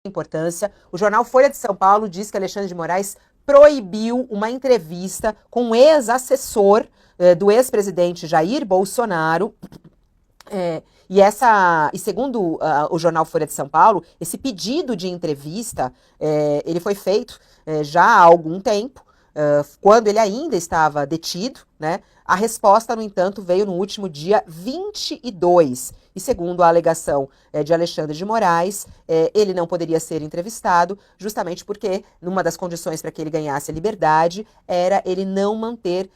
importância. O jornal Folha de São Paulo diz que Alexandre de Moraes proibiu uma entrevista com o ex-assessor do ex-presidente Jair Bolsonaro. E segundo o jornal Folha de São Paulo, esse pedido de entrevista, ele foi feito já há algum tempo, quando ele ainda estava detido, né? A resposta, no entanto, veio no último dia 22. E segundo a alegação de Alexandre de Moraes, ele não poderia ser entrevistado, justamente porque uma das condições para que ele ganhasse a liberdade era ele não manter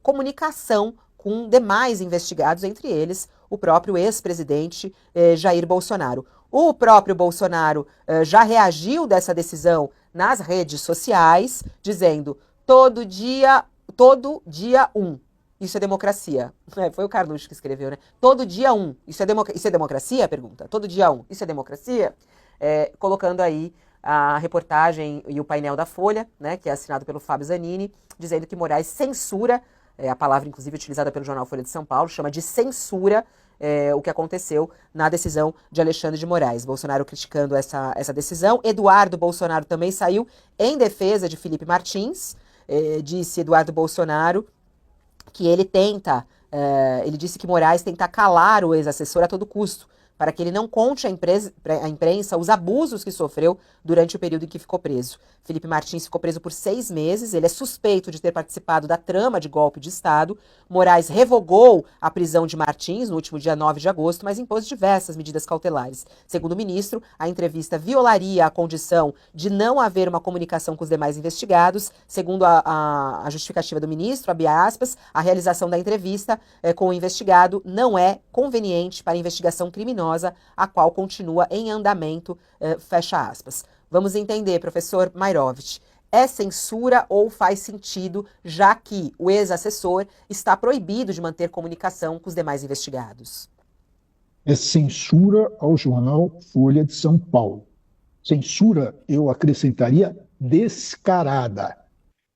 comunicação com demais investigados, entre eles o próprio ex-presidente Jair Bolsonaro. O próprio Bolsonaro já reagiu dessa decisão nas redes sociais, dizendo todo dia um. Isso é democracia. Foi o Carluxo que escreveu, né? Todo dia um. Isso é democracia? Pergunta. Todo dia um. Isso é democracia? Colocando aí a reportagem e o painel da Folha, né, que é assinado pelo Fábio Zanini, dizendo que Moraes censura, a palavra inclusive utilizada pelo jornal Folha de São Paulo, chama de censura o que aconteceu na decisão de Alexandre de Moraes. Bolsonaro criticando essa decisão. Eduardo Bolsonaro também saiu em defesa de Felipe Martins. Disse Eduardo Bolsonaro que ele disse que Moraes tenta calar o ex-assessor a todo custo, para que ele não conte à imprensa os abusos que sofreu durante o período em que ficou preso. Felipe Martins ficou preso por 6 meses, ele é suspeito de ter participado da trama de golpe de Estado. Moraes revogou a prisão de Martins no último dia 9 de agosto, mas impôs diversas medidas cautelares. Segundo o ministro, a entrevista violaria a condição de não haver uma comunicação com os demais investigados. Segundo a justificativa do ministro, abre aspas, a realização da entrevista com o investigado não é conveniente para a investigação criminosa, a qual continua em andamento, fecha aspas. Vamos entender, professor Mairovich, é censura ou faz sentido, já que o ex-assessor está proibido de manter comunicação com os demais investigados? É censura ao jornal Folha de São Paulo. Censura, eu acrescentaria, descarada.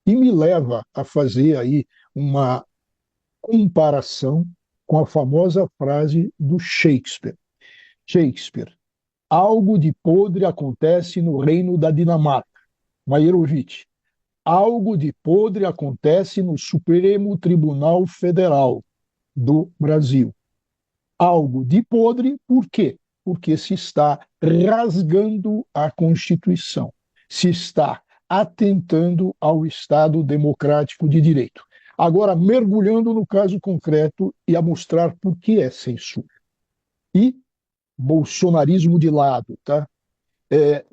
E me leva a fazer aí uma comparação com a famosa frase do Shakespeare. Shakespeare, algo de podre acontece no reino da Dinamarca. Mairovich, algo de podre acontece no Supremo Tribunal Federal do Brasil. Algo de podre, por quê? Porque se está rasgando a Constituição, se está atentando ao Estado democrático de direito. Agora, mergulhando no caso concreto e a mostrar por que é censura. E bolsonarismo de lado, tá?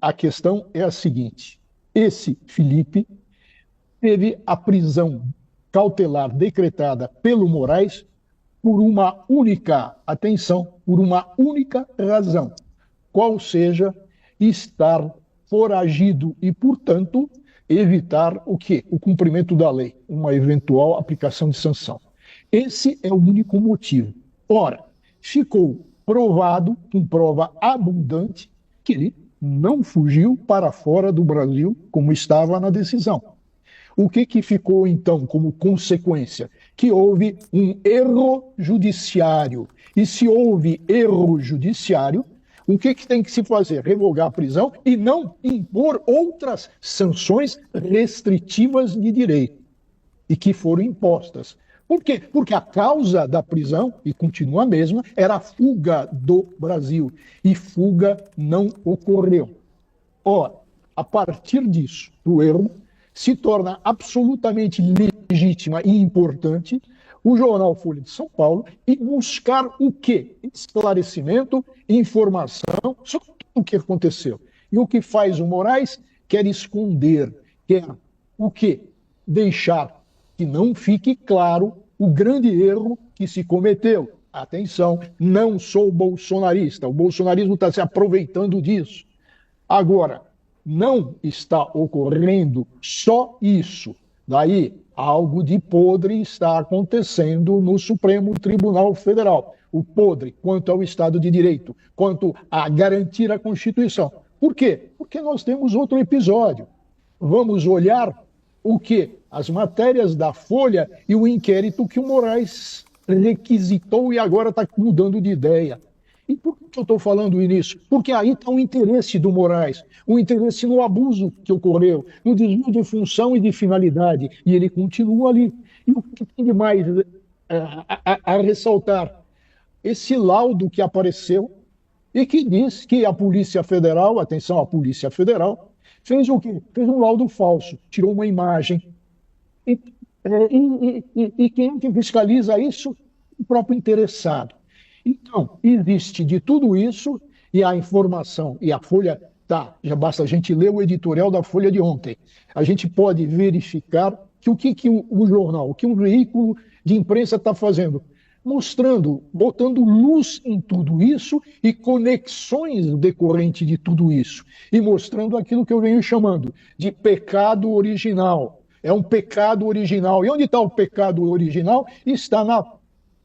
A questão é a seguinte: esse Felipe teve a prisão cautelar decretada pelo Moraes por uma única, atenção, por uma única razão, qual seja estar foragido e, portanto, evitar o quê? O cumprimento da lei, uma eventual aplicação de sanção. Esse é o único motivo. Ora, ficou provado, com prova abundante, que ele não fugiu para fora do Brasil como estava na decisão. O que ficou, então, como consequência? Que houve um erro judiciário. E se houve erro judiciário, o que tem que se fazer? Revogar a prisão e não impor outras sanções restritivas de direito, e que foram impostas. Por quê? Porque a causa da prisão, e continua a mesma, era a fuga do Brasil. E fuga não ocorreu. Ora, a partir disso, do erro, se torna absolutamente legítima e importante o jornal Folha de São Paulo e buscar o quê? Esclarecimento, informação sobre o que aconteceu. E o que faz o Moraes? Quer esconder, quer o quê? Deixar que não fique claro o grande erro que se cometeu. Atenção, não sou bolsonarista, o bolsonarismo está se aproveitando disso. Agora, não está ocorrendo só isso. Daí, algo de podre está acontecendo no Supremo Tribunal Federal. O podre quanto ao Estado de Direito, quanto a garantir a Constituição. Por quê? Porque nós temos outro episódio. Vamos olhar o quê? As matérias da Folha e o inquérito que o Moraes requisitou e agora está mudando de ideia. E por que eu estou falando nisso? Porque aí está o interesse do Moraes, o interesse no abuso que ocorreu, no desvio de função e de finalidade, e ele continua ali. E o que tem de mais a ressaltar? Esse laudo que apareceu e que diz que a Polícia Federal, atenção, a Polícia Federal, fez o quê? Fez um laudo falso, tirou uma imagem. E, e quem é que fiscaliza isso? O próprio interessado. Então, existe de tudo isso, e a informação, e a Folha, tá, já basta a gente ler o editorial da Folha de ontem. A gente pode verificar que que o jornal, o que um veículo de imprensa está fazendo, mostrando, botando luz em tudo isso e conexões decorrentes de tudo isso, e mostrando aquilo que eu venho chamando de pecado original. É um pecado original. E onde está o pecado original? Está na,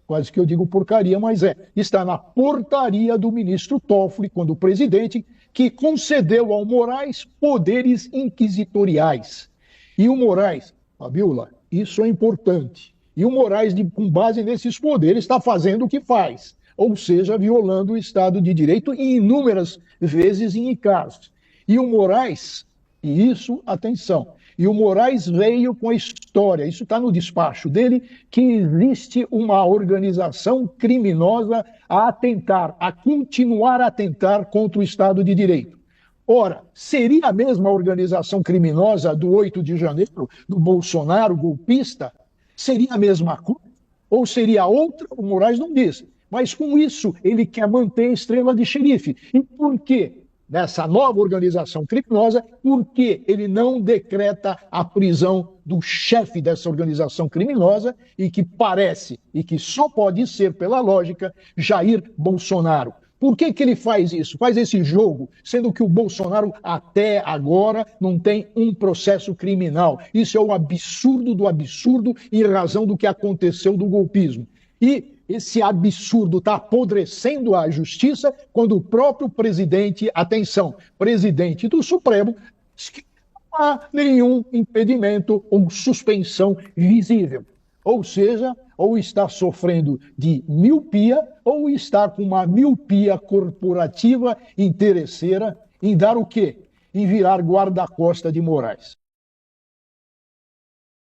quase que eu digo porcaria, mas está na portaria do ministro Toffoli, quando o presidente, que concedeu ao Moraes poderes inquisitoriais. E o Moraes, Fabiola, isso é importante. E o Moraes, com base nesses poderes, está fazendo o que faz, ou seja, violando o Estado de Direito em inúmeras vezes em casos. E o Moraes, e isso, atenção, e o Moraes veio com a história, isso está no despacho dele, que existe uma organização criminosa a atentar, a continuar a atentar contra o Estado de Direito. Ora, seria a mesma organização criminosa do 8 de janeiro, do Bolsonaro golpista? Seria a mesma coisa? Ou seria outra? O Moraes não diz. Mas com isso, ele quer manter a estrela de xerife. E por quê? Nessa nova organização criminosa, porque ele não decreta a prisão do chefe dessa organização criminosa e que parece, e que só pode ser, pela lógica, Jair Bolsonaro. Por que ele faz isso? Faz esse jogo, sendo que o Bolsonaro até agora não tem um processo criminal. Isso é o absurdo do absurdo em razão do que aconteceu do golpismo. E esse absurdo está apodrecendo a justiça quando o próprio presidente, atenção, presidente do Supremo, diz que não há nenhum impedimento ou suspensão visível. Ou seja, ou está sofrendo de miopia, ou está com uma miopia corporativa interesseira em dar o quê? Em virar guarda-costa de Moraes.